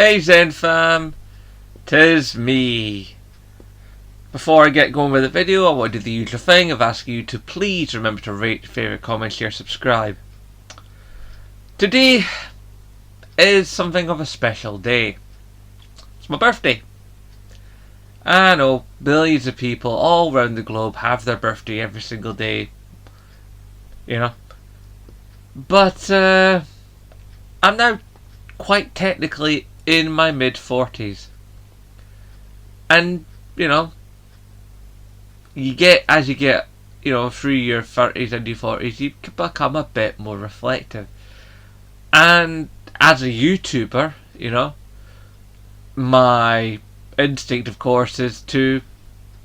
Hey Zen fam, 'tis me. Before I get going with the video, I want to do the usual thing of asking you to please remember to rate, favourite, comment, share, subscribe. Today is something of a special day. It's my birthday. I know billions of people all around the globe have their birthday every single day, But I'm now quite technically in my mid-40s. And, you get, as you get, through your 30s and your 40s, you become a bit more reflective. And as a YouTuber, my instinct, of course, is to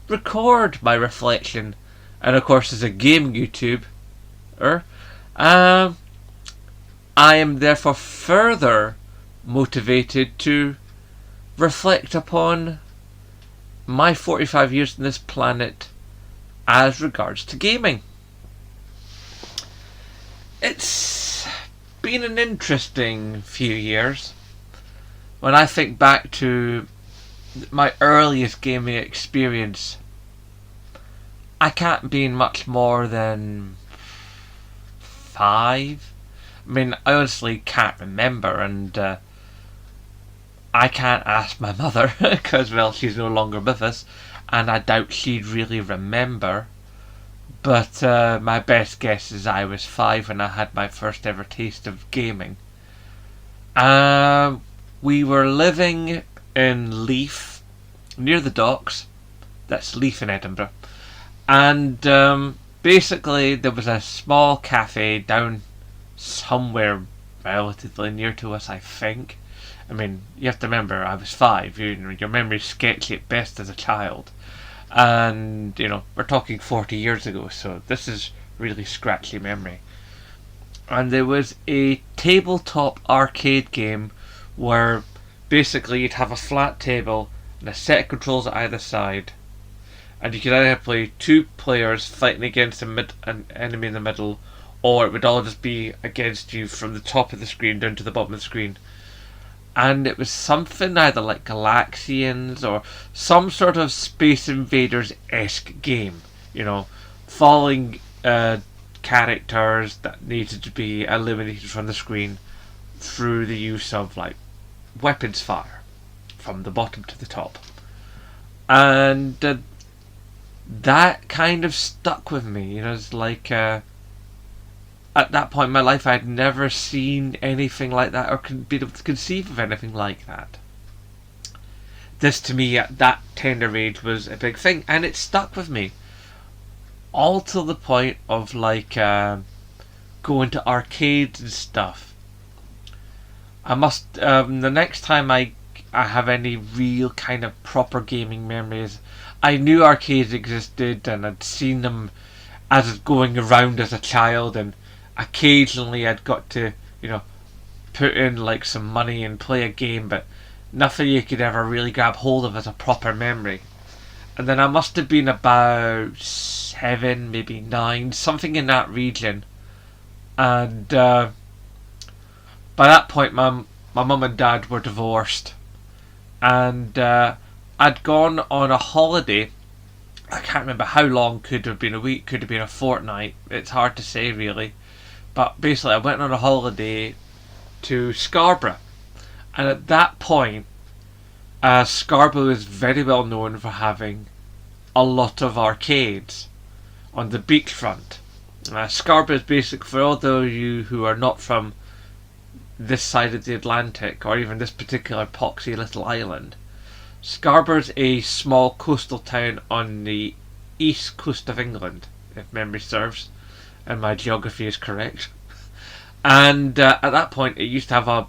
record my reflection. And, of course, as a game YouTuber, I am therefore further motivated to reflect upon my 45 years on this planet as regards to gaming. It's been an interesting few years. When I think back to my earliest gaming experience, I can't be much more than 5. I mean, I honestly can't remember, and I can't ask my mother because, well, she's no longer with us, and I doubt she'd really remember. But my best guess is I was 5 when I had my first ever taste of gaming. We were living in Leith, near the docks. That's Leith in Edinburgh. And basically there was a small cafe down somewhere relatively near to us, I think. I mean, you have to remember, I was 5. Your memory's sketchy at best as a child. And, we're talking 40 years ago, so this is really scratchy memory. And there was a tabletop arcade game where basically you'd have a flat table and a set of controls at either side. And you could either play 2 players fighting against an enemy in the middle, or it would all just be against you from the top of the screen down to the bottom of the screen. And it was something either like Galaxians or some sort of Space Invaders-esque game. Following characters that needed to be eliminated from the screen through the use of weapons fire from the bottom to the top. And that kind of stuck with me. It's like at that point in my life I had never seen anything like that or been able to conceive of anything like that. This to me at that tender age was a big thing, and it stuck with me all till the point of going to arcades and stuff. I must the next time I have any real kind of proper gaming memories, I knew arcades existed and I'd seen them as going around as a child, and occasionally I'd got to put in some money and play a game, but nothing you could ever really grab hold of as a proper memory. And then I must have been about 7, maybe 9, something in that region, and by that point my mum and dad were divorced, and I'd gone on a holiday. I can't remember how long. Could have been a week, could have been a fortnight, it's hard to say really. But basically I went on a holiday to Scarborough, and at that point Scarborough is very well known for having a lot of arcades on the beachfront. Scarborough is basic for all those of you who are not from this side of the Atlantic, or even this particular poxy little island. Scarborough's a small coastal town on the east coast of England, if memory serves and my geography is correct. And at that point it used to have a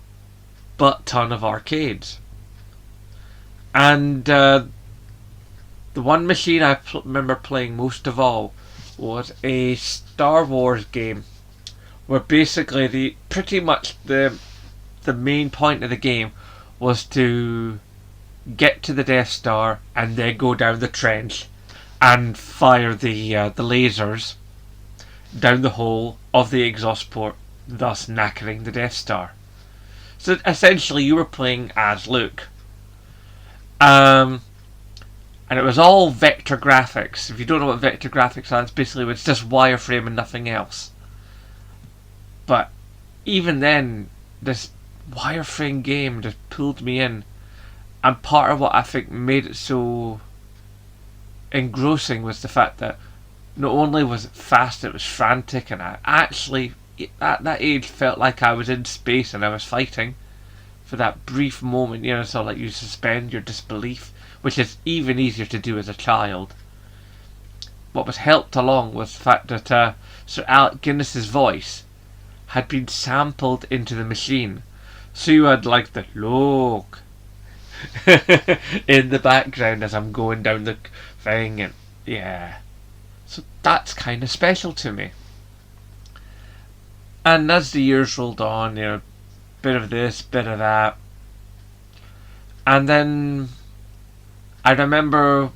butt ton of arcades. And the one machine I remember playing most of all was a Star Wars game, where basically pretty much the main point of the game was to get to the Death Star and then go down the trench and fire the lasers down the hole of the exhaust port, thus knackering the Death Star. So essentially, you were playing as Luke. Um, and it was all vector graphics. If you don't know what vector graphics are, it's basically it's just wireframe and nothing else. But even then, this wireframe game just pulled me in. And part of what I think made it so engrossing was the fact that not only was it fast, it was frantic, and I actually, at that age, felt like I was in space and I was fighting for that brief moment, so like you suspend your disbelief, which is even easier to do as a child. What was helped along was the fact that Sir Alec Guinness's voice had been sampled into the machine. So you had like the Luke in the background as I'm going down the thing, and yeah. So that's kind of special to me. And as the years rolled on, bit of this, bit of that. And then I remember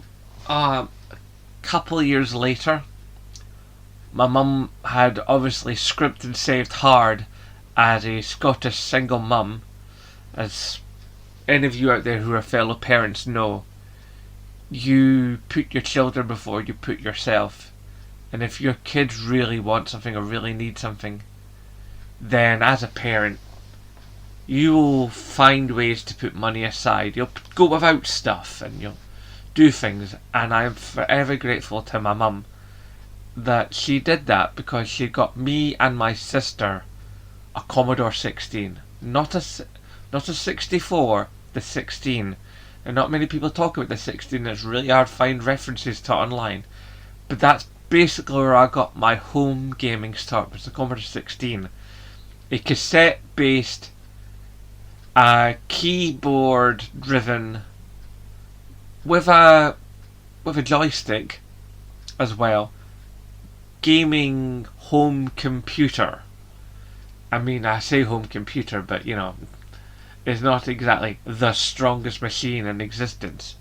a couple of years later, my mum had obviously scrimped and saved hard as a Scottish single mum. As any of you out there who are fellow parents know, you put your children before you put yourself. And if your kids really want something or really need something, then as a parent, you will find ways to put money aside. You'll go without stuff and you'll do things. And I'm forever grateful to my mum that she did that, because she got me and my sister a Commodore 16. Not a 64, the 16. And not many people talk about the 16. It's really hard to find references to online. But that's basically where I got my home gaming start, was the Commodore 16. A cassette-based, keyboard-driven, with a joystick as well, gaming home computer. I mean, I say home computer, but it's not exactly the strongest machine in existence.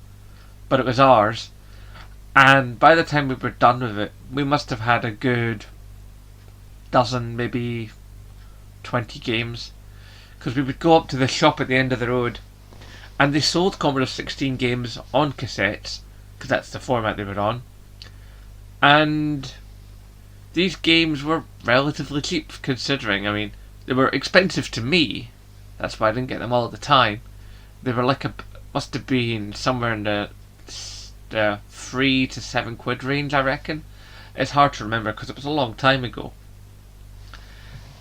But it was ours. And by the time we were done with it, we must have had a good dozen, maybe 20 games. Because we would go up to the shop at the end of the road, and they sold Commodore 16 games on cassettes, because that's the format they were on. And these games were relatively cheap, considering. I mean, they were expensive to me. That's why I didn't get them all at the time. They were must have been somewhere in the £3 to £7 range, I reckon. It's hard to remember because it was a long time ago.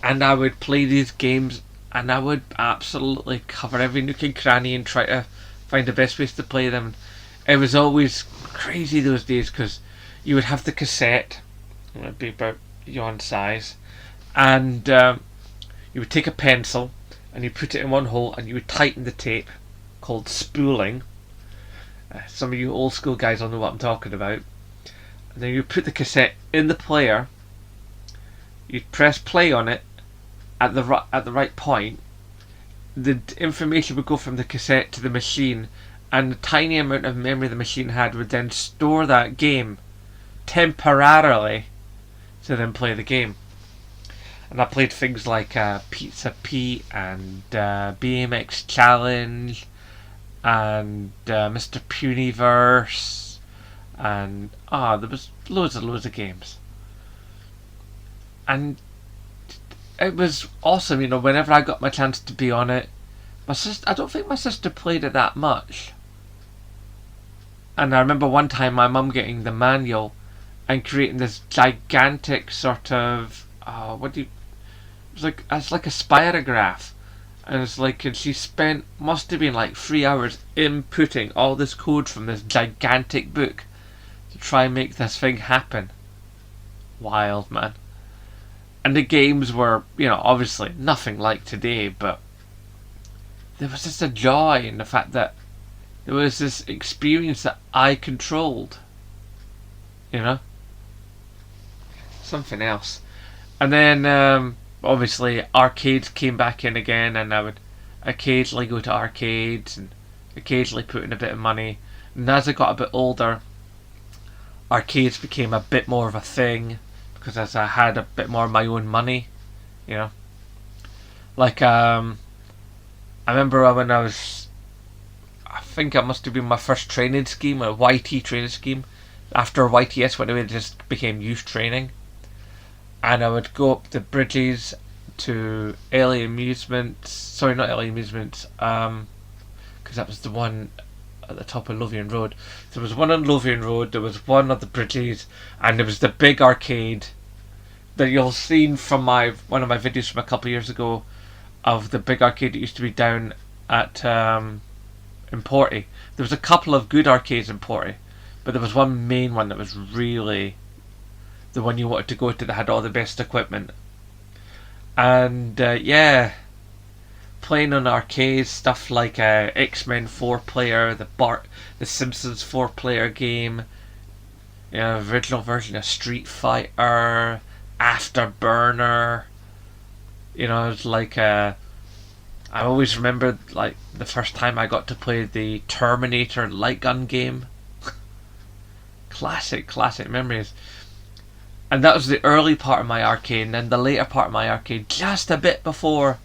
And I would play these games, and I would absolutely cover every nook and cranny and try to find the best ways to play them. It was always crazy those days, because you would have the cassette, it would be about yon size, and you would take a pencil and you put it in one hole and you would tighten the tape, called spooling. Some of you old school guys will know what I'm talking about. And then you put the cassette in the player, you'd press play on it at the right point. The information would go from the cassette to the machine, and the tiny amount of memory the machine had would then store that game temporarily to then play the game. And I played things like Pizza Pete and BMX Challenge and Mr. Puniverse, and there was loads of games. And it was awesome, whenever I got my chance to be on it. I don't think my sister played it that much. And I remember one time my mum getting the manual and creating this gigantic sort of it's like a spirograph, and she must have been like 3 hours inputting all this code from this gigantic book to try and make this thing happen. Wild, man. And the games were, obviously nothing like today, but there was just a joy in the fact that there was this experience that I controlled. Something else. And then obviously arcades came back in again, and I would occasionally go to arcades and occasionally put in a bit of money. And as I got a bit older, arcades became a bit more of a thing, because as I had a bit more of my own money, like I remember when I think it must have been my first training scheme, a YT training scheme. After YTS went away, it just became youth training. And I would go up the bridges to LA Amusements. Sorry, not LA Amusements. Because that was the one at the top of Lothian Road. There was one on Lothian Road, there was one on the bridges, and there was the big arcade that you'll seen from one of my videos from a couple of years ago of the big arcade that used to be down at in Porty. There was a couple of good arcades in Porty, but there was one main one that was really the one you wanted to go to that had all the best equipment. And yeah, playing on arcades, stuff like X-Men 4-player, the Simpsons 4-player game, original version of Street Fighter, Afterburner. It's like I always remember like the first time I got to play the Terminator light gun game. classic memories. And that was the early part of my arcade, and then the later part of my arcade, just a bit before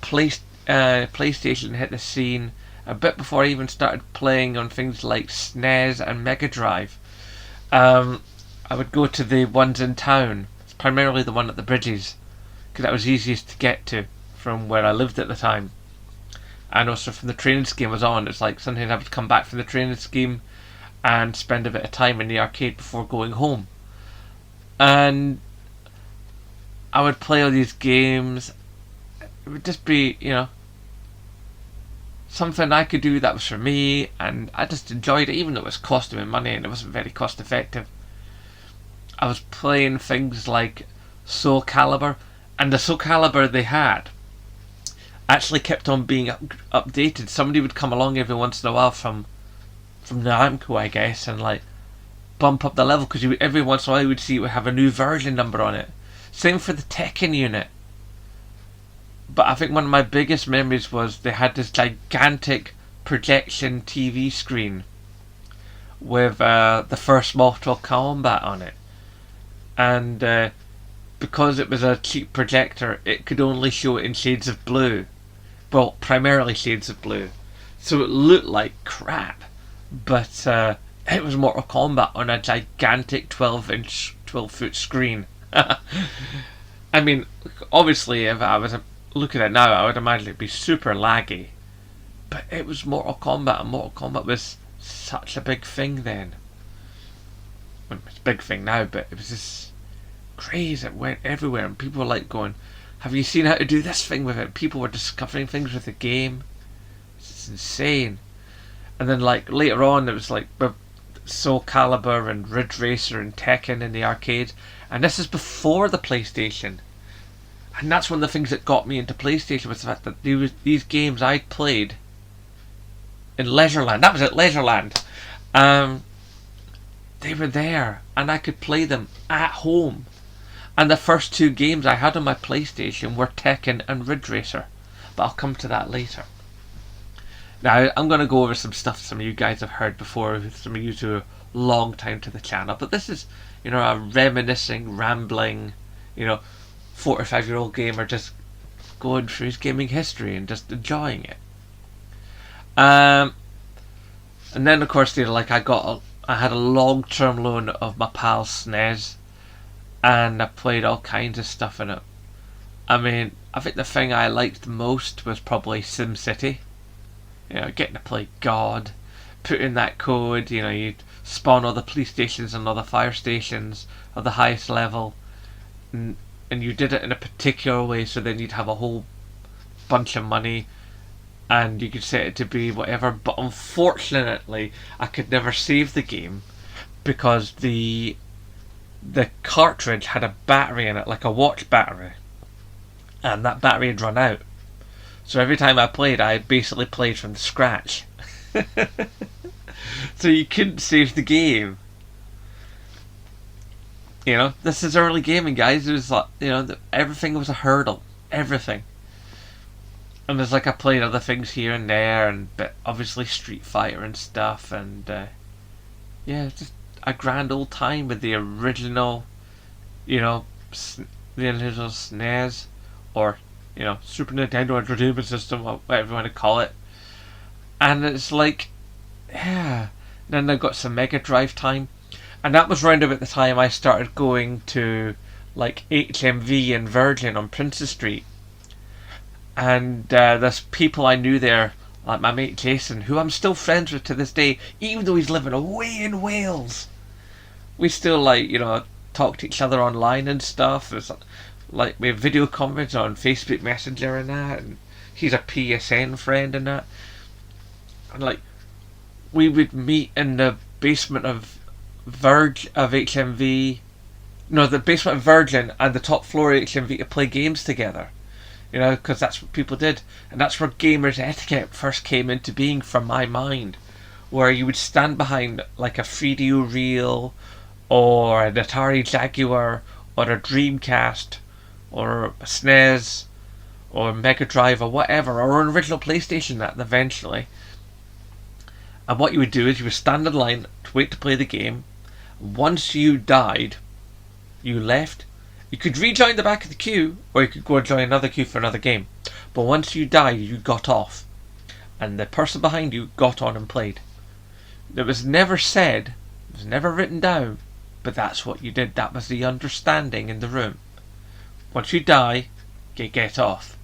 PlayStation hit the scene, a bit before I even started playing on things like SNES and Mega Drive. I would go to the ones in town, primarily the one at the bridges, because that was easiest to get to from where I lived at the time. And also from the training scheme was on, it's like sometimes I would come back from the training scheme and spend a bit of time in the arcade before going home. And I would play all these games. It would just be, something I could do that was for me, and I just enjoyed it, even though it was costing me money and it wasn't very cost effective. I was playing things like Soul Calibur, and the Soul Calibur they had actually kept on being updated. Somebody would come along every once in a while from Namco, I guess, and like bump up the level, because every once in a while you would see it would have a new version number on it. Same for the Tekken unit. But I think one of my biggest memories was they had this gigantic projection TV screen with the first Mortal Kombat on it. And because it was a cheap projector, it could only show it in shades of blue. Well, primarily shades of blue. So it looked like crap. But it was Mortal Kombat on a gigantic 12-foot screen. I mean, obviously, if I was looking at it now, I would imagine it'd be super laggy. But it was Mortal Kombat, and Mortal Kombat was such a big thing then. Well, it's a big thing now, but it was just crazy. It went everywhere, and people were like going, "Have you seen how to do this thing with it?" People were discovering things with the game. It's insane. And then like later on, it was like Soul Calibur and Ridge Racer and Tekken in the arcade, and this is before the PlayStation. And that's one of the things that got me into PlayStation, was the fact that these games I played in Leisureland. That was at Leisureland. They were there, and I could play them at home. And the first two games I had on my PlayStation were Tekken and Ridge Racer. But I'll come to that later. Now, I'm going to go over some stuff some of you guys have heard before, some of you who are long time to the channel. But this is, a reminiscing, rambling, 4 or 5-year-old gamer just going through his gaming history and just enjoying it. And then, of course, I had a long-term loan of my pal's SNES, and I played all kinds of stuff in it. I mean, I think the thing I liked most was probably SimCity. Getting to play God, put in that code, you'd spawn all the police stations and all the fire stations of the highest level, and you did it in a particular way, so then you'd have a whole bunch of money, and you could set it to be whatever. But unfortunately, I could never save the game, because the cartridge had a battery in it, like a watch battery, and that battery had run out. So every time I played, I basically played from scratch. So you couldn't save the game. This is early gaming, guys. It was like, everything was a hurdle. Everything. And there's I played other things here and there, but obviously Street Fighter and stuff, and just a grand old time with the original, the original SNES, or Super Nintendo Entertainment System, or whatever you want to call it. And it's like, yeah. Then I got some Mega Drive time. And that was round about the time I started going to like HMV and Virgin on Princess Street. And there's people I knew there, like my mate Jason, who I'm still friends with to this day, even though he's living away in Wales. We still talk to each other online and stuff. There's like we have video conference on Facebook Messenger and that, and he's a PSN friend and that. And like we would meet in the basement of HMV, no, the basement of Virgin and the top floor of HMV to play games together. Because that's what people did, and that's where gamers etiquette first came into being, from my mind, where you would stand behind like a 3DO reel, or an Atari Jaguar, or a Dreamcast, or a SNES, or a Mega Drive, or whatever, or an original PlayStation that eventually. And what you would do is you would stand in line to wait to play the game. Once you died, you left. You could rejoin the back of the queue, or you could go and join another queue for another game. But once you died, you got off. And the person behind you got on and played. It was never said, it was never written down, but that's what you did. That was the understanding in the room. Once you die, you get off.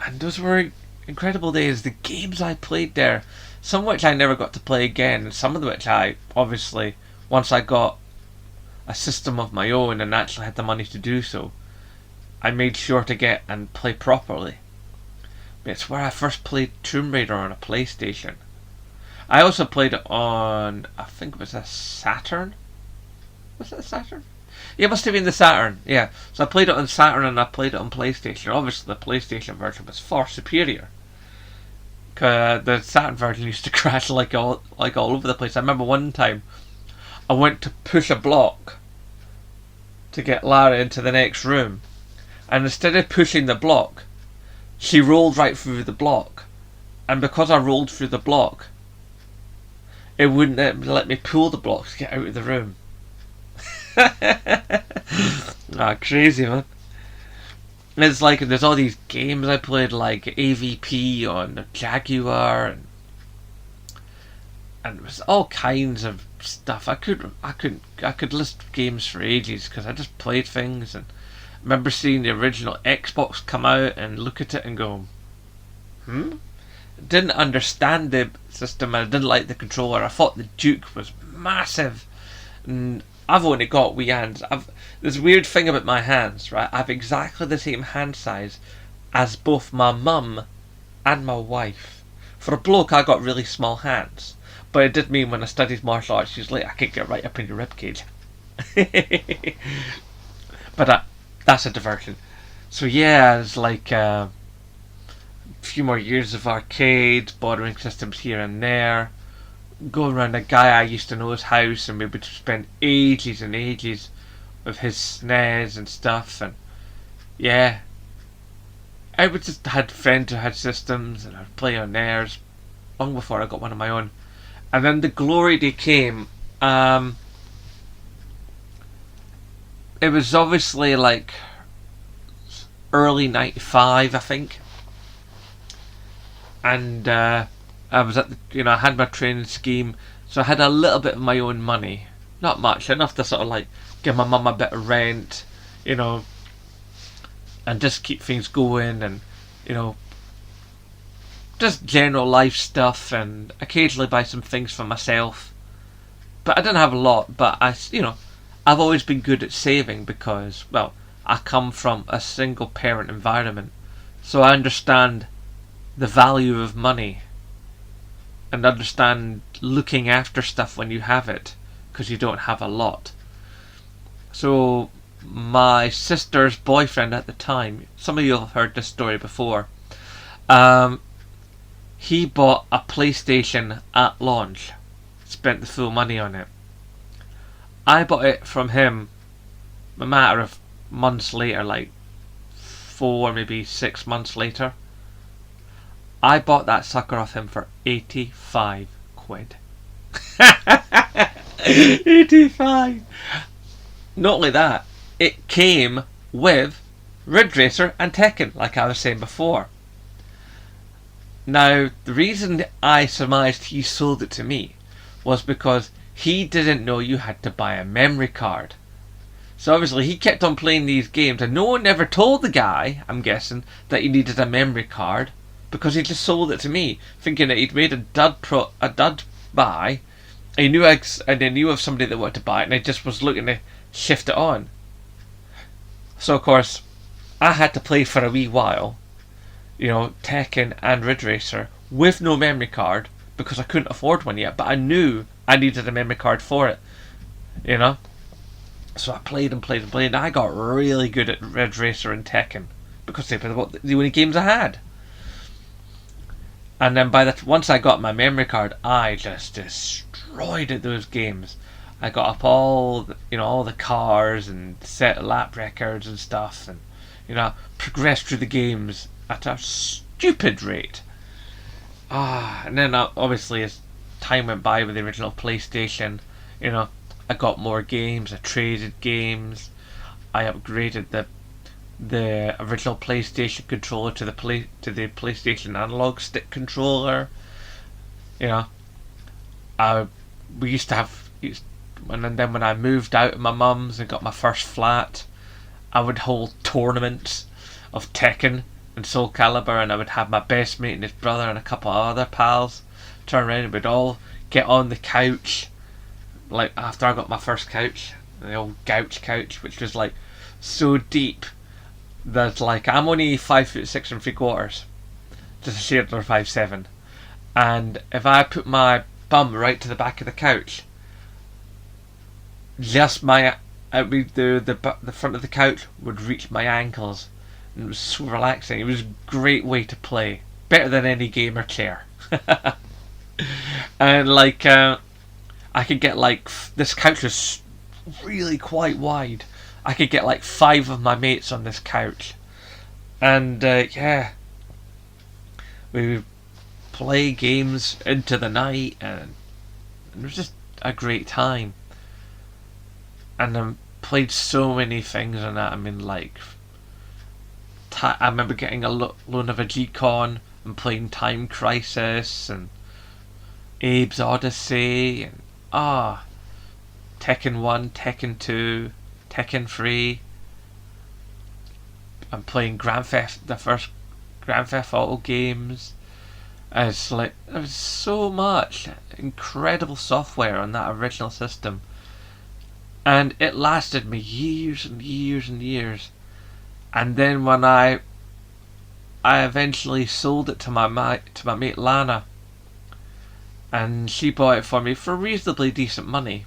And those were incredible days. The games I played there, some of which I never got to play again, and some of which I, obviously, once I got a system of my own and actually had the money to do so, I made sure to get and play properly. But it's where I first played Tomb Raider on a PlayStation. I also played it on, I think it was a Saturn? Was it a Saturn? Yeah, it must have been the Saturn, yeah. So I played it on Saturn and I played it on PlayStation. Obviously the PlayStation version was far superior. The Saturn version used to crash like all over the place. I remember one time I went to push a block to get Lara into the next room, and instead of pushing the block, she rolled right through the block, and because I rolled through the block, it wouldn't let me pull the block to get out of the room. Crazy, man. It's like there's all these games I played, like AVP on the Jaguar, and it was all kinds of stuff. I could list games for ages because I just played things. And I remember seeing the original Xbox come out and look at it and go, didn't understand the system, and I didn't like the controller. I thought the Duke was massive, and I've only got wee hands. This weird thing about my hands, right? I have exactly the same hand size as both my mum and my wife. For a bloke, I got really small hands. But it did mean when I studied martial arts, usually I could get right up in your ribcage. But that's a diversion. So yeah, it's like a few more years of arcades, bordering systems here and there. Going around a guy I used to know's house, and we would spend ages and ages with his SNES and stuff. And yeah, I would just had friends who had systems, and I'd play on theirs long before I got one of my own. And then the glory day came. It was obviously like early '95, I think. And I was at the, I had my training scheme, so I had a little bit of my own money. Not much, enough to sort of like give my mum a bit of rent, and just keep things going, and just general life stuff, and occasionally buy some things for myself. But I didn't have a lot, but I've always been good at saving because, well, I come from a single parent environment, so I understand the value of money and understand looking after stuff when you have it, because you don't have a lot. So my sister's boyfriend at the time, some of you have heard this story before, he bought a PlayStation at launch, spent the full money on it. I bought it from him a matter of months later, like 4, maybe 6 months later. I bought that sucker off him for 85 quid. 85! Not only that, it came with Ridge Racer and Tekken, like I was saying before. Now, the reason I surmised he sold it to me was because he didn't know you had to buy a memory card. So obviously he kept on playing these games, and no one ever told the guy, I'm guessing, that he needed a memory card, because he just sold it to me, thinking that he'd made a dud buy. He knew and I knew of somebody that wanted to buy it, and I just was looking to shift it on. So of course, I had to play for a wee while, Tekken and Ridge Racer with no memory card because I couldn't afford one yet, but I knew I needed a memory card for it, So I played and played and played, and I got really good at Ridge Racer and Tekken because they were the only games I had. And then once I got my memory card, I just destroyed at those games. I got up all the cars and set lap records and stuff, and progressed through the games at a stupid rate. And then obviously as time went by with the original PlayStation, I got more games, I traded games, I upgraded the original PlayStation controller to the PlayStation analog stick controller. We used to have, and then when I moved out of my mum's and got my first flat, I would hold tournaments of Tekken and Soul Calibur, and I would have my best mate and his brother and a couple of other pals turn around, and we'd all get on the couch, like after I got my first couch, the old Gouch couch, which was like so deep that like I'm only 5'6" and 3/4, just a shade under 5'7", and if I put my bum right to the back of the couch, just the front of the couch would reach my ankles, and it was so relaxing. It was a great way to play, better than any gamer chair. And I could get this couch was really quite wide. I could get 5 of my mates on this couch, and we would play games into the night, and it was just a great time. And I played so many things on that. I mean, I remember getting a loan of a G-Con and playing Time Crisis and Abe's Odyssey and Tekken 1, Tekken 2, Tekken 3. I'm playing the first Grand Theft Auto games. There was so much incredible software on that original system, and it lasted me years and years and years. And then when I eventually sold it to my mate Lana, and she bought it for me for reasonably decent money,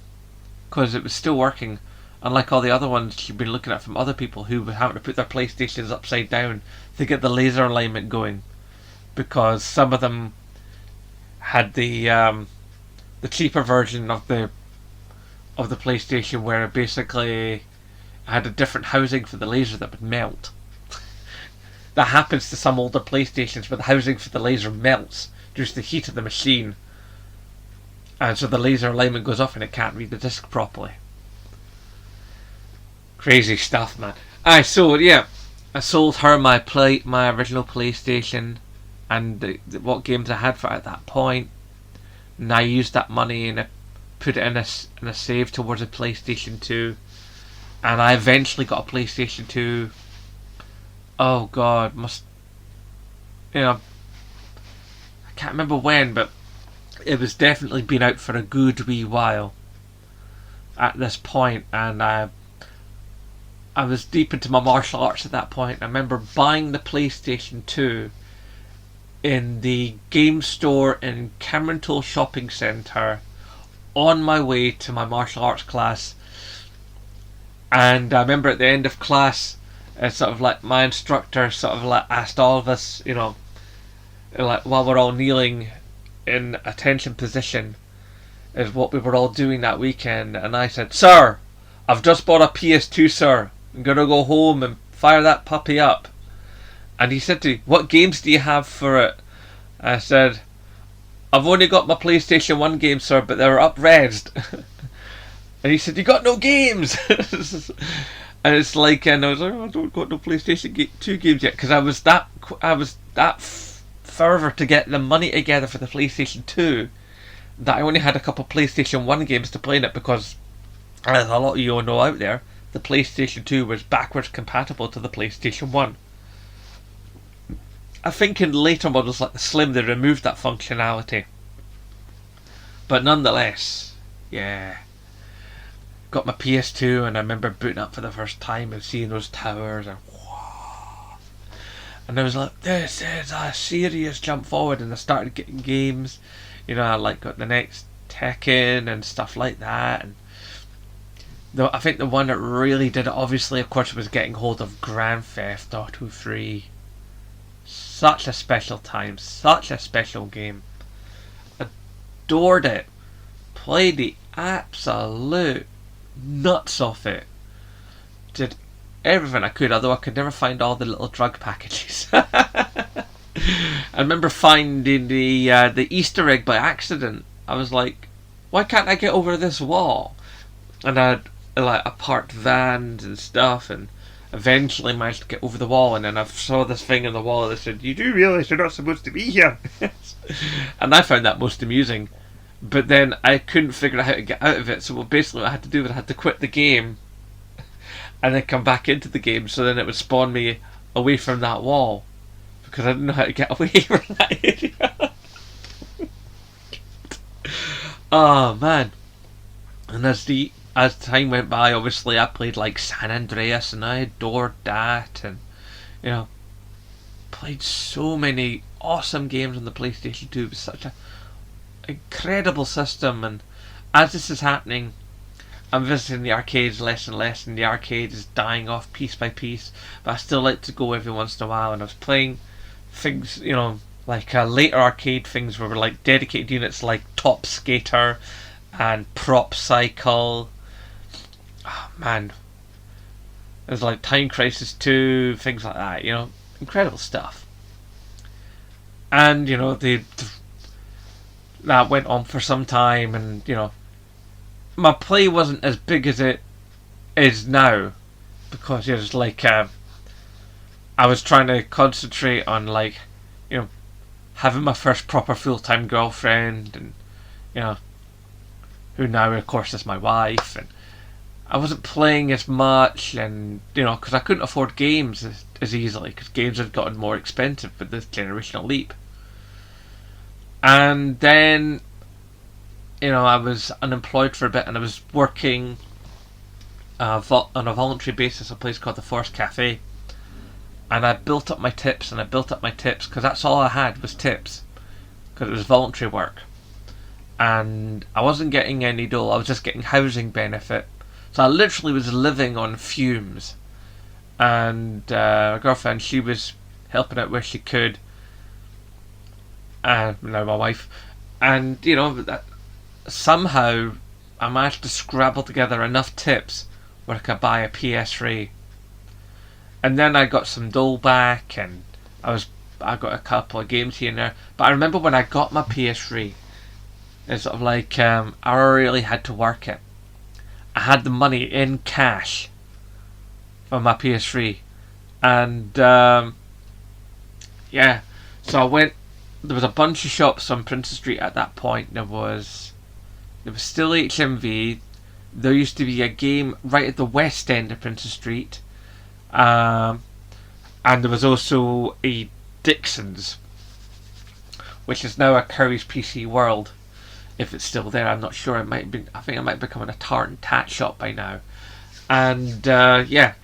because it was still working, unlike all the other ones she'd been looking at from other people who were having to put their PlayStations upside down to get the laser alignment going, because some of them had the cheaper version of the PlayStation, where it basically had a different housing for the laser that would melt. That happens to some older PlayStations, where the housing for the laser melts due to the heat of the machine, and so the laser alignment goes off and it can't read the disc properly. Crazy stuff, man. I sold her my original PlayStation and what games I had for it at that point, and I used that money and I put it in a save towards a PlayStation 2, and I eventually got a PlayStation 2. Oh god, I can't remember when, but it was definitely been out for a good wee while at this point, and I was deep into my martial arts at that point. I remember buying the PlayStation 2 in the game store in Cameron Toll Shopping Centre on my way to my martial arts class. And I remember at the end of class, my instructor asked all of us, while we're all kneeling in attention position, is what we were all doing that weekend. And I said, "Sir, I've just bought a PS2, sir. I'm going to go home and fire that puppy up." And he said to me, "What games do you have for it?" I said, "I've only got my PlayStation 1 games, sir, but they were up-resed." And he said, "You got no games?" And it's like, and I was like, oh, I don't got no PlayStation 2 games yet, because I was that fervor to get the money together for the PlayStation 2 that I only had a couple of PlayStation 1 games to play in it, because, as a lot of you know out there, the PlayStation 2 was backwards compatible to the PlayStation 1. I think in later models like the Slim they removed that functionality. But nonetheless, yeah. Got my PS2 and I remember booting up for the first time and seeing those towers and whoa. And I was like, this is a serious jump forward, and I started getting games. You know, I like got the next Tekken and stuff like that. And I think the one that really did it, obviously, of course, was getting hold of Grand Theft Auto 3. Such a special time, such a special game. Adored it. Played the absolute nuts off it. Did everything I could, although I could never find all the little drug packages. I remember finding the Easter egg by accident. I was like, why can't I get over this wall? And I'd like a parked vans and stuff, and eventually managed to get over the wall. And then I saw this thing on the wall that said, "You do realise you're not supposed to be here." And I found that most amusing. But then I couldn't figure out how to get out of it, so basically what I had to do was I had to quit the game and then come back into the game, so then it would spawn me away from that wall, because I didn't know how to get away from that area. Oh man. And as time went by, obviously I played like San Andreas and I adored that, and you know, played so many awesome games on the PlayStation 2. It was such a incredible system, and as this is happening, I'm visiting the arcades less and less, and the arcade is dying off piece by piece, but I still like to go every once in a while. And I was playing things, you know, like later arcade things where were like dedicated units like Top Skater and Prop Cycle. Oh man, there's like Time Crisis 2, things like that, you know, incredible stuff. And you know, that went on for some time, and you know, my play wasn't as big as it is now, because it was like I was trying to concentrate on, like, you know, having my first proper full-time girlfriend, and you know, who now of course is my wife, and I wasn't playing as much, and you know, because I couldn't afford games as easily, because games had gotten more expensive with this generational leap. And then, you know, I was unemployed for a bit, and I was working on a voluntary basis at a place called the Forest Cafe. And I built up my tips, and I built up my tips, because that's all I had was tips, because it was voluntary work. And I wasn't getting any dole, I was just getting housing benefit. So I literally was living on fumes. And my girlfriend, she was helping out where she could. Now my wife, and you know, that somehow I managed to scrabble together enough tips where I could buy a PS3, and then I got some dole back, and I got a couple of games here and there. But I remember when I got my PS3, it's sort of like I really had to work it. I had the money in cash for my PS3, and yeah, so I went. There was a bunch of shops on Princess Street at that point. There was still HMV. There used to be a game right at the west end of Princess Street, and there was also a Dixon's, which is now a Curry's PC World. If it's still there, I'm not sure. It might be. I think it might be becoming a tart and tat shop by now. And yeah,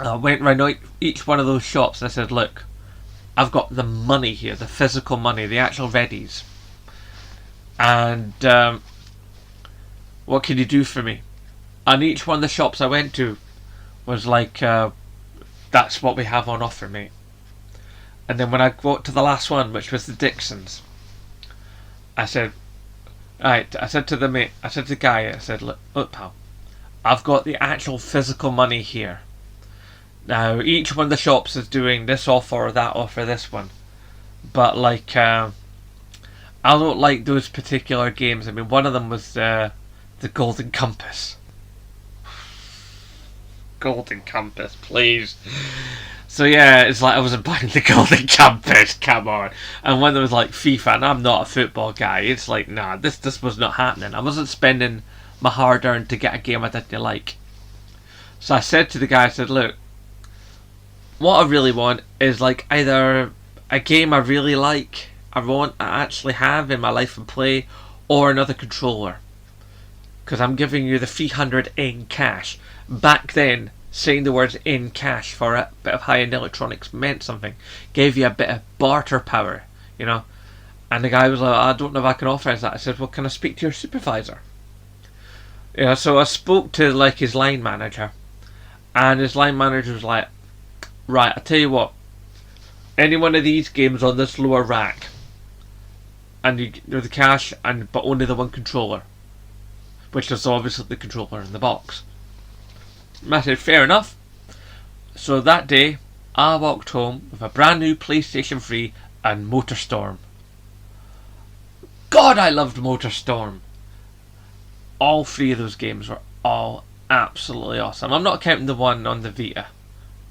I went around each one of those shops and I said, "Look, I've got the money here, the physical money, the actual readies. And what can you do for me?" And each one of the shops I went to was like, "That's what we have on offer, mate." And then when I got to the last one, which was the Dixon's, I said, "Right," I said to the guy, I said, look pal, I've got the actual physical money here. Now, each one of the shops is doing this offer or that offer, this one. But, like, I don't like those particular games. I mean, one of them was the Golden Compass. Golden Compass, please. So yeah, it's like I wasn't buying the Golden Compass, come on. And when there was like FIFA, and I'm not a football guy, it's like, nah, this was not happening. I wasn't spending my hard earned to get a game I didn't like. So I said to the guy, I said, look, what I really want is like either a game I really like, I actually have in my life and play, or another controller. Because I'm giving you the 300 in cash. Back then, saying the words in cash for a bit of high-end electronics meant something. Gave you a bit of barter power, you know. And the guy was like, I don't know if I can authorize that. I said, well, can I speak to your supervisor? You know, so I spoke to like his line manager. And his line manager was like, right, I'll tell you what. Any one of these games on this lower rack, and you're the cash, but only the one controller, which is obviously the controller in the box. I said, fair enough. So that day, I walked home with a brand new PlayStation 3 and MotorStorm. God, I loved MotorStorm. All three of those games were all absolutely awesome. I'm not counting the one on the Vita.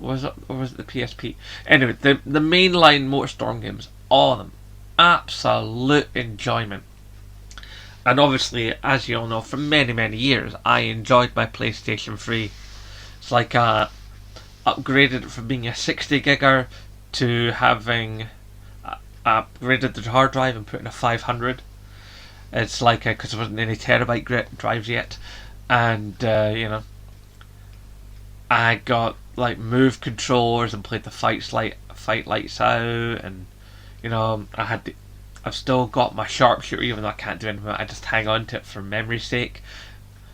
Or was it the PSP? Anyway, the mainline MotorStorm games, all of them, absolute enjoyment. And obviously, as you all know, for many, many years, I enjoyed my PlayStation 3. It's like I upgraded it from being a 60 gigger to having upgraded the hard drive and put in a 500. It's like, because there wasn't any terabyte drives yet. And, you know, I got like move controllers and played the Fight Lights Out, and you know, I've still got my sharpshooter, even though I can't do anything. I just hang on to it for memory's sake.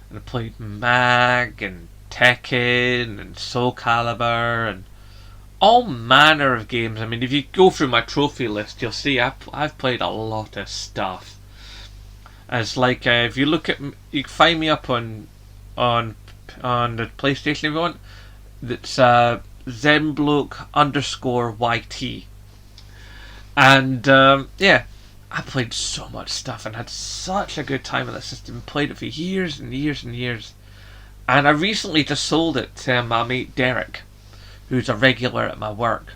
And I played Mag and Tekken and Soul Calibur and all manner of games. I mean, if you go through my trophy list, you'll see I've played a lot of stuff. And it's like if you look at, you can find me up on the PlayStation if you want. That's Zenbloke_YT. And yeah, I played so much stuff and had such a good time with that system. Played it for years and years and years. And I recently just sold it to my mate Derek, who's a regular at my work.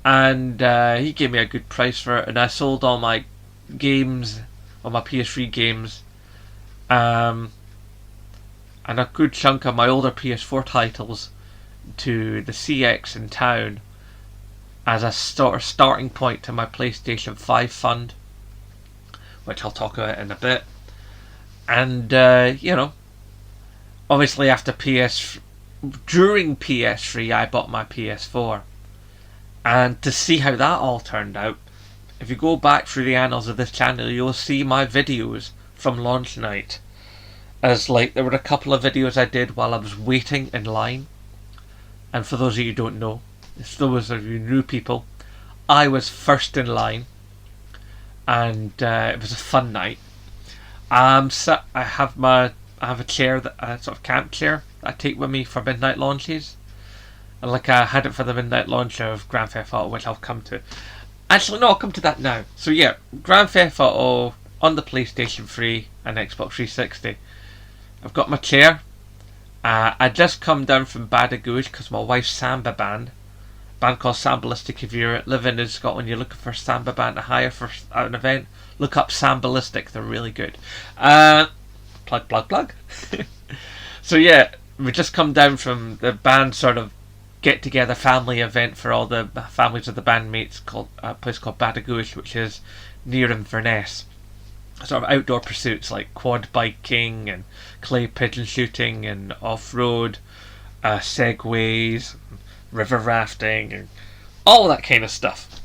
And he gave me a good price for it, and I sold all my games, all my PS3 games, and a good chunk of my older PS4 titles to the CX in town as a starting point to my PlayStation 5 fund, which I'll talk about in a bit. And you know, obviously during PS3 I bought my PS4, and to see how that all turned out, if you go back through the annals of this channel, you'll see my videos from launch night. As like, there were a couple of videos I did while I was waiting in line. And for those of you who don't know, if those of you new people, I was first in line, and it was a fun night. I have a chair, a sort of camp chair that I take with me for midnight launches, and like I had it for the midnight launch of Grand Theft Auto, which I'll come to. Actually, no, I'll come to that now. So yeah, Grand Theft Auto on the PlayStation 3 and Xbox 360. I've got my chair. I just come down from Badagouge because my wife's samba band called Sambalistic. If you're living in Scotland, you're looking for a samba band to hire for an event, look up Sambalistic. They're really good. Plug. So yeah, we just come down from the band sort of get together family event for all the families of the bandmates, called a place called Badagouge, which is near Inverness. Sort of outdoor pursuits like quad biking and clay pigeon shooting and off-road, segways, river rafting, and all that kind of stuff.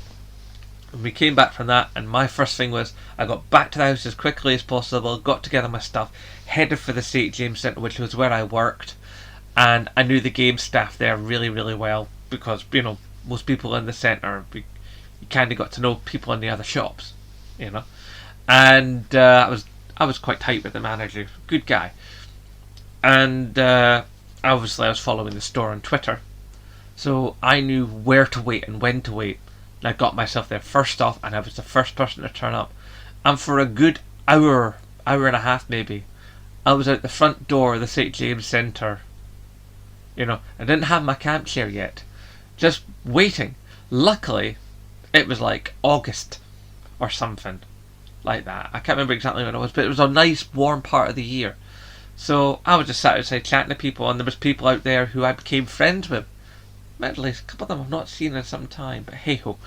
And we came back from that, and my first thing was I got back to the house as quickly as possible, got together my stuff, headed for the St James Centre, which was where I worked, and I knew the game staff there really, really well because, you know, most people in the centre, you kind of got to know people in the other shops, you know. And I was quite tight with the manager, good guy. And obviously I was following the store on Twitter, so I knew where to wait and when to wait. And I got myself there first off, and I was the first person to turn up. And for a good hour and a half maybe, I was out the front door of the St James Centre I didn't have my camp chair yet. Just waiting. Luckily, it was like August or something like that. I can't remember exactly when it was, but it was a nice warm part of the year. So I was just sat outside chatting to people, and there was people out there who I became friends with. Admittedly, a couple of them I've not seen in some time, but hey ho.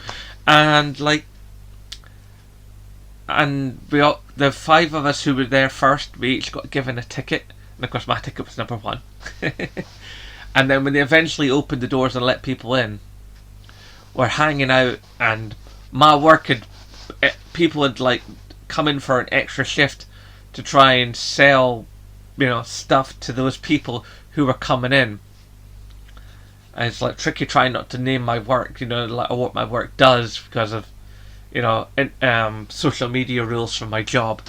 And the 5 of us who were there first, we each got given a ticket, and of course my ticket was number 1. And then when they eventually opened the doors and let people in, we're hanging out, and my work people had like come in for an extra shift to try and sell, stuff to those people who were coming in. And it's like tricky trying not to name my work, like what my work does because of, social media rules for my job.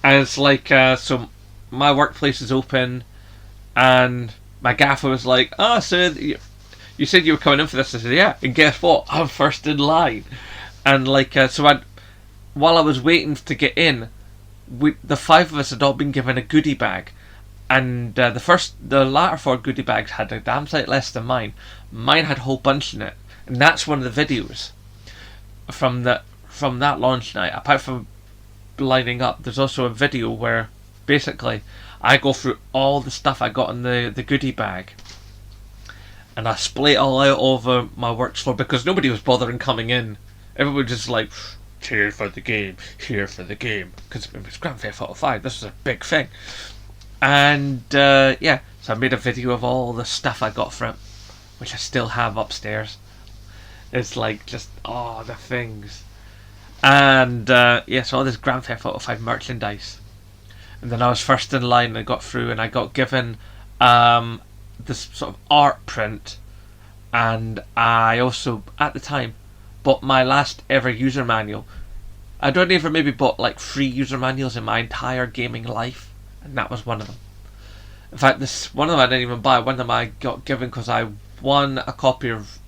And it's like, so my workplace is open, and my gaffer was like, "Oh, so you said you were coming in for this?" I said, "Yeah." And guess what? I'm first in line. And while I was waiting to get in, the 5 of us had all been given a goodie bag. And the latter 4 goodie bags had a damn sight less than mine. Mine had a whole bunch in it, and that's one of the videos from that launch night. Apart from lining up, there's also a video where basically I go through all the stuff I got in the goodie bag, and I split it all out over my work floor because nobody was bothering coming in. Everyone was just like, "Here for the game, here for the game," because it was Grand Theft Auto 5. This was a big thing. And so I made a video of all the stuff I got from it, which I still have upstairs. It's like just the things. And so all this Grand Theft Auto 5 merchandise. And then I was first in line, and I got through, and I got given this sort of art print, and I also at the time bought my last ever user manual. I don't even maybe bought like 3 user manuals in my entire gaming life. And that was one of them. In fact, one of them I didn't even buy. One of them I got given because I won a copy of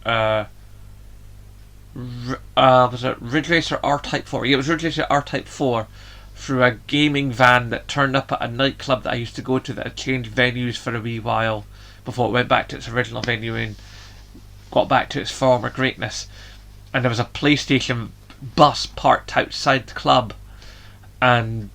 was it Ridge Racer R-Type 4? Yeah, it was Ridge Racer R-Type 4 through a gaming van that turned up at a nightclub that I used to go to that had changed venues for a wee while before it went back to its original venue and got back to its former greatness. And there was a PlayStation bus parked outside the club, and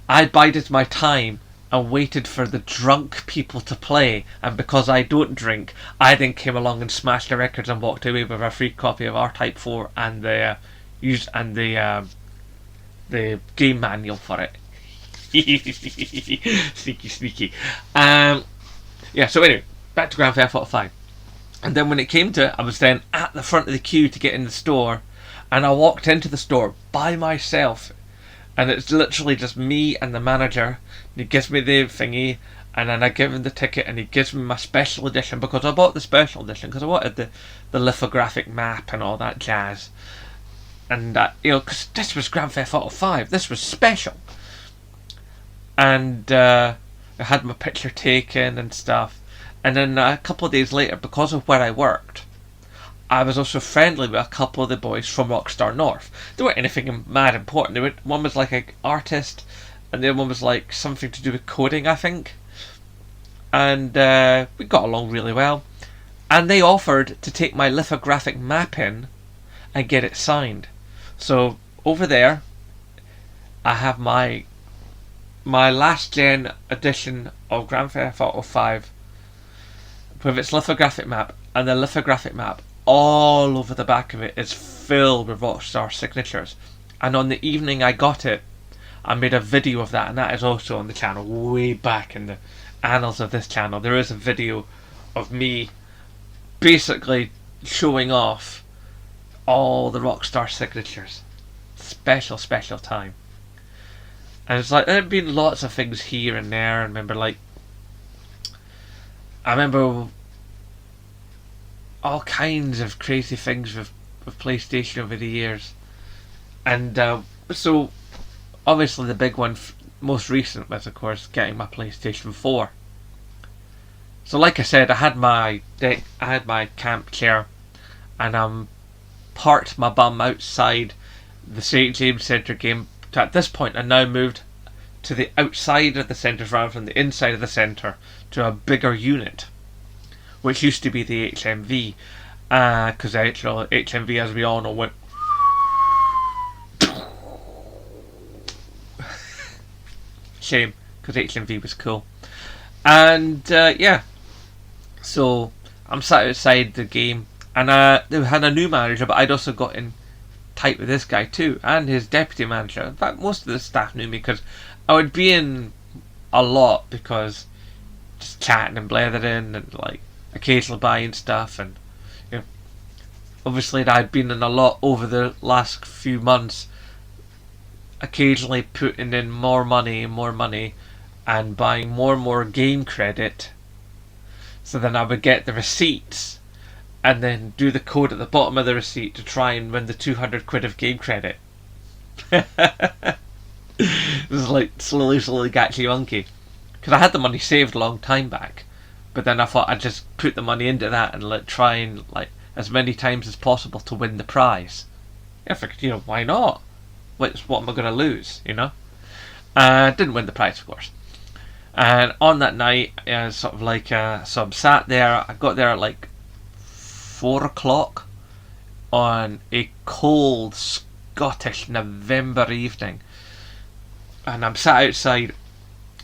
I bided my time and waited for the drunk people to play, and because I don't drink, I then came along and smashed the records and walked away with a free copy of R-Type 4 and the game manual for it. Sneaky. So anyway, back to Grand Theft Auto 5. And then when it came to it, I was then at the front of the queue to get in the store, and I walked into the store by myself. And it's literally just me and the manager, and he gives me the thingy, and then I give him the ticket, and he gives me my special edition, because I bought the special edition because I wanted the lithographic map and all that jazz. And because this was Grand Theft Auto 5, this was special. And I had my picture taken and stuff. And then a couple of days later, because of where I worked, I was also friendly with a couple of the boys from Rockstar North. They weren't anything mad important. One was like an artist, and the other one was like something to do with coding, I think. And we got along really well. And they offered to take my lithographic map in and get it signed. So over there, I have my last gen edition of Grand Theft Auto 5 with its lithographic map, and the lithographic map all over the back of it is filled with Rockstar signatures. And on the evening I got it, I made a video of that, and that is also on the channel, way back in the annals of this channel. There is a video of me basically showing off all the Rockstar signatures. Special time. And it's like, there have been lots of things here and there. I remember all kinds of crazy things with PlayStation over the years. And so obviously the big one, most recent, was of course getting my PlayStation 4. So like I said, I had my camp chair, and parked my bum outside the St James Centre game. At this point I now moved to the outside of the centre rather than the inside of the centre to a bigger unit, which used to be the HMV, because HMV, as we all know, went shame, because HMV was cool. And yeah, so I'm sat outside the game, and they had a new manager, but I'd also got in tight with this guy too, and his deputy manager. In fact, most of the staff knew me because I would be in a lot, because just chatting and blethering and like occasionally buying stuff, and you know, obviously I'd been in a lot over the last few months, occasionally putting in more money and buying more and more game credit, so then I would get the receipts and then do the code at the bottom of the receipt to try and win the 200 quid of game credit. This is like slowly Gatchy Monkey, because I had the money saved a long time back, but then I thought I'd just put the money into that and try and like as many times as possible to win the prize. I figured, why not? What am I going to lose, Didn't win the prize, of course. And on that night, so I'm sat there. I got there at like 4 o'clock on a cold Scottish November evening, and I'm sat outside.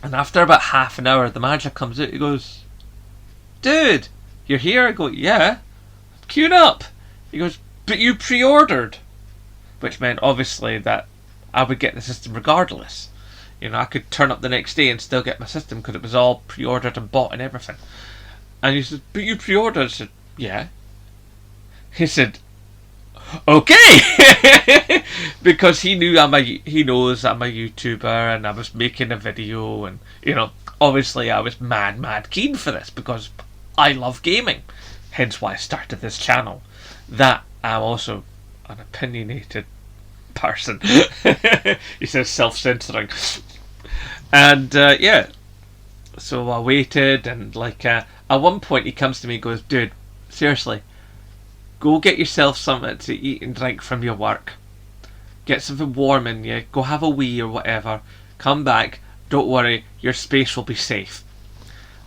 And after about half an hour, the manager comes out. He goes, "Dude, you're here?" I go, "Yeah, queued up." He goes, "But you pre-ordered," which meant obviously that I would get the system regardless. I could turn up the next day and still get my system because it was all pre-ordered and bought and everything. And he said, "But you pre-ordered." I said, "Yeah." He said, "Okay," because he knows I'm a YouTuber and I was making a video, and obviously I was mad keen for this because I love gaming. Hence why I started this channel. That I'm also an opinionated person. He says self-censoring. And yeah, so I waited, and at one point he comes to me and goes, "Dude, seriously, go get yourself something to eat and drink from your work. Get something warm in you. Go have a wee or whatever. Come back. Don't worry, your space will be safe."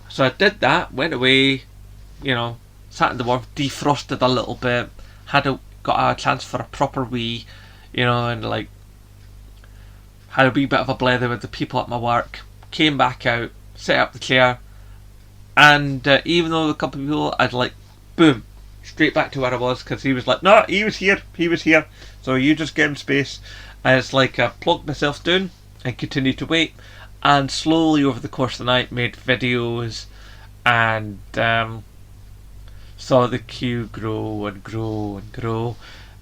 So I did that, went away, sat in the warm, defrosted a little bit, got a chance for a proper wee, and had a wee bit of a blether with the people at my work, came back out, set up the chair, and even though a couple of people, I'd boom, straight back to where I was, because he was like, "No, he was here, so you just give him space." And it's I plugged myself down and continued to wait, and slowly over the course of the night made videos, and saw the queue grow and grow and grow,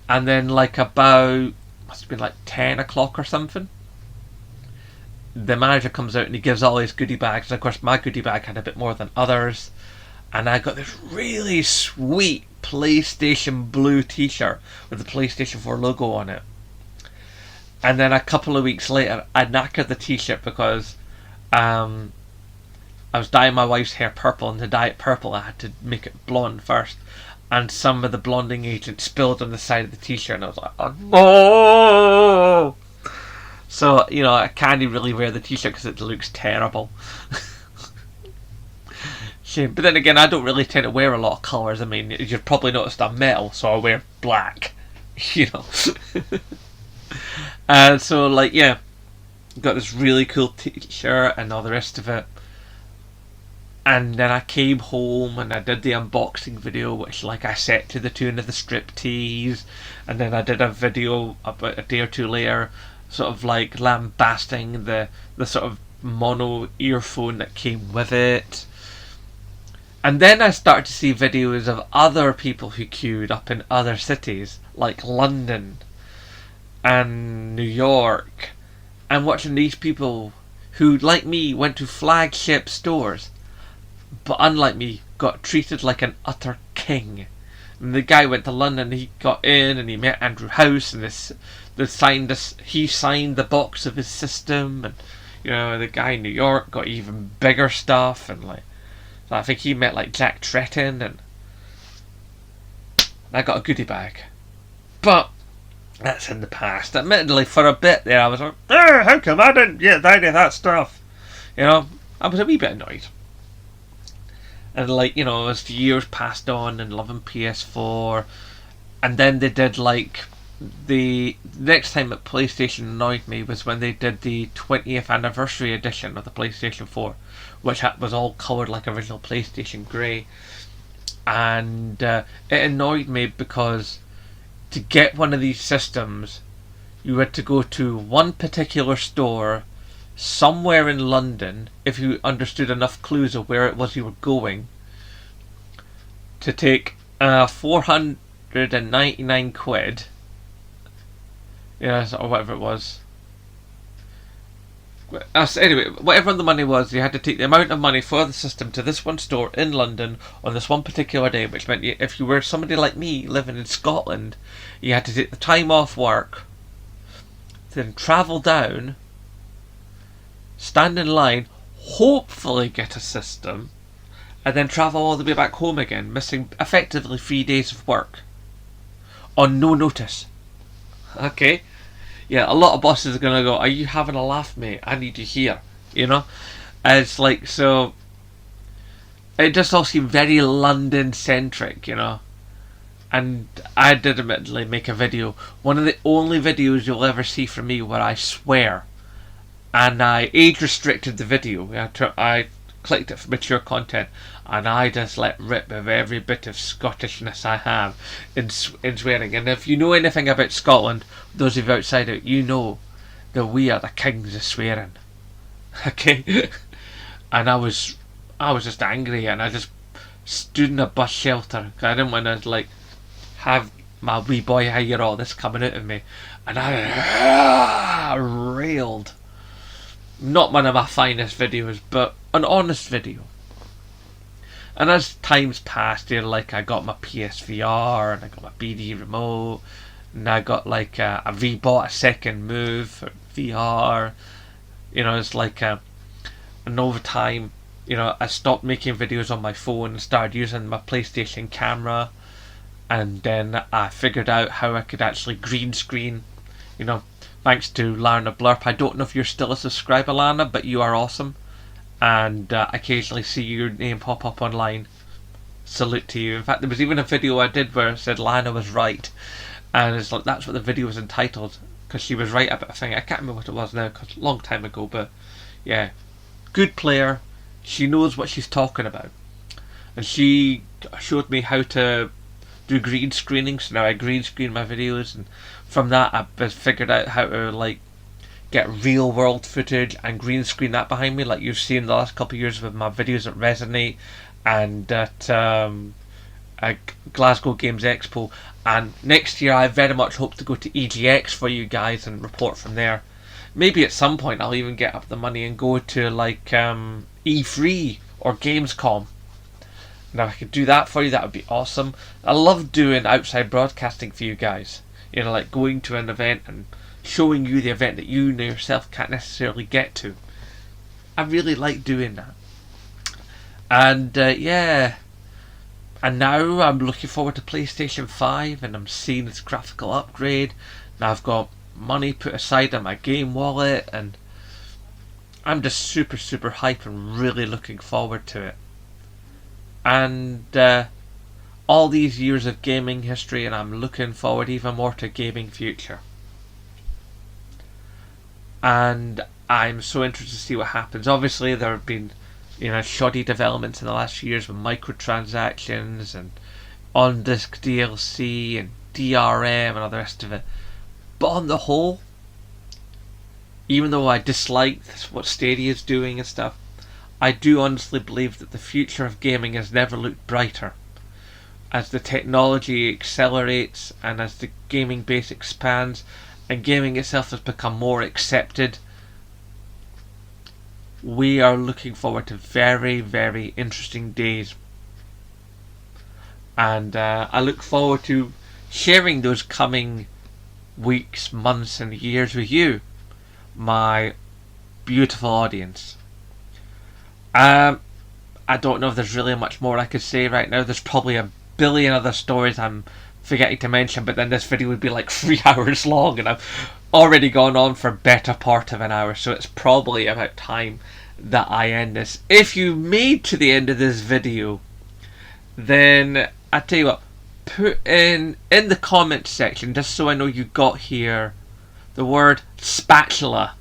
and then about, must have been 10 o'clock or something, the manager comes out and he gives all his goodie bags, and of course my goodie bag had a bit more than others, and I got this really sweet PlayStation Blue t-shirt with the PlayStation 4 logo on it. And then a couple of weeks later I knackered the t-shirt because I was dyeing my wife's hair purple, and to dye it purple I had to make it blonde first, and some of the blonding agent spilled on the side of the t-shirt, and I was like, "Oh no!" So I can't really wear the t-shirt because it looks terrible. Shame. But then again, I don't really tend to wear a lot of colours. I mean, you've probably noticed I'm metal, so I wear black. And so yeah, got this really cool t-shirt and all the rest of it. And then I came home and I did the unboxing video, which I set to the tune of the Striptease, and then I did a video about a day or two later, sort of lambasting the sort of mono earphone that came with it. And then I started to see videos of other people who queued up in other cities, like London and New York, and watching these people who, like me, went to flagship stores, but unlike me, got treated like an utter king. And the guy went to London, he got in and he met Andrew House, and he signed the box of his system, and the guy in New York got even bigger stuff, and so I think he met Jack Tretton, and I got a goodie bag. But That's in the past. Admittedly, for a bit there, I was like, how come I didn't get any of that stuff? You know, I was a wee bit annoyed. And like, you know, as the years passed on and loving PS4, and then they did like the next time that PlayStation annoyed me was when they did the 20th anniversary edition of the PlayStation 4, which was all coloured like original PlayStation grey, and it annoyed me because to get one of these systems, you had to go to one particular store somewhere in London, if you understood enough clues of where it was you were going, to take 499 quid, or whatever it was. Anyway, whatever the money was, you had to take the amount of money for the system to this one store in London on this one particular day, which meant if you were somebody like me living in Scotland, you had to take the time off work, then travel down, stand in line, hopefully get a system, and then travel all the way back home again, missing effectively 3 days of work on no notice. Okay? Yeah, a lot of bosses are going to go, are you having a laugh, mate? I need you here. You know? It's like, so it just all seemed very London centric, you know? And I did admittedly make a video, one of the only videos you'll ever see from me where I swear, and I age restricted the video. I clicked it for mature content, and I just let rip of every bit of Scottishness I have in swearing. And if you know anything about Scotland, those of you outside it, you know that we are the kings of swearing. Okay? And I was just angry, and I just stood in a bus shelter. I didn't want to like have my wee boy hear all this coming out of me, and I railed. Not one of my finest videos, but an honest video. And as times passed, like I got my PSVR and I got my BD remote, and I got like I rebought a second Move for VR. It's like and over time, I stopped making videos on my phone and started using my PlayStation camera, and then I figured out how I could actually green screen. Thanks to Lana Blurp. I don't know if you're still a subscriber, Lana, but you are awesome. And I occasionally see your name pop up online. Salute to you. In fact, there was even a video I did where it said Lana was right. And it's like, that's what the video was entitled. Because she was right about a thing. I can't remember what it was now, because a long time ago. But yeah, good player. She knows what she's talking about. And she showed me how to do green screening. So now I green screen my videos, and from that I've figured out how to like get real world footage and green screen that behind me, like you've seen the last couple of years with my videos at Resonate and at Glasgow Games Expo. And next year I very much hope to go to EGX for you guys and report from there. Maybe at some point I'll even get up the money and go to like E3 or Gamescom. Now if I could do that for you, that would be awesome. I love doing outside broadcasting for you guys. Like going to an event and showing you the event that you yourself can't necessarily get to. I really like doing that. And yeah. And now I'm looking forward to PlayStation 5, and I'm seeing its graphical upgrade. Now I've got money put aside in my game wallet, and I'm just super, super hype and really looking forward to it. And all these years of gaming history, and I'm looking forward even more to gaming future. And I'm so interested to see what happens. Obviously there have been shoddy developments in the last few years with microtransactions and on-disc DLC and DRM and all the rest of it. But on the whole, even though I dislike what Stadia is doing and stuff, I do honestly believe that the future of gaming has never looked brighter. As the technology accelerates and as the gaming base expands and gaming itself has become more accepted, we are looking forward to very, very interesting days. And I look forward to sharing those coming weeks, months and years with you, my beautiful audience. I don't know if there's really much more I could say right now. There's probably a billion other stories I'm forgetting to mention, but then this video would be like 3 hours long, and I've already gone on for better part of an hour, so it's probably about time that I end this. If you made to the end of this video, then I tell you what, put in the comments section, just so I know you got here, the word spatula.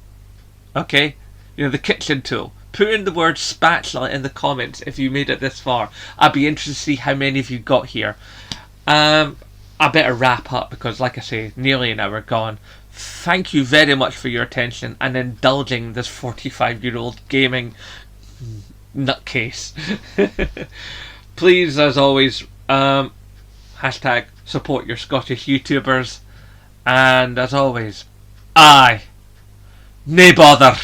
Okay, you know, the kitchen tool. Put in the word spatula in the comments if you made it this far. I'd be interested to see how many of you got here. I better wrap up because, like I say, nearly an hour gone. Thank you very much for your attention and indulging this 45-year-old gaming nutcase. Please, as always, hashtag support your Scottish YouTubers. And as always, aye, nae bother.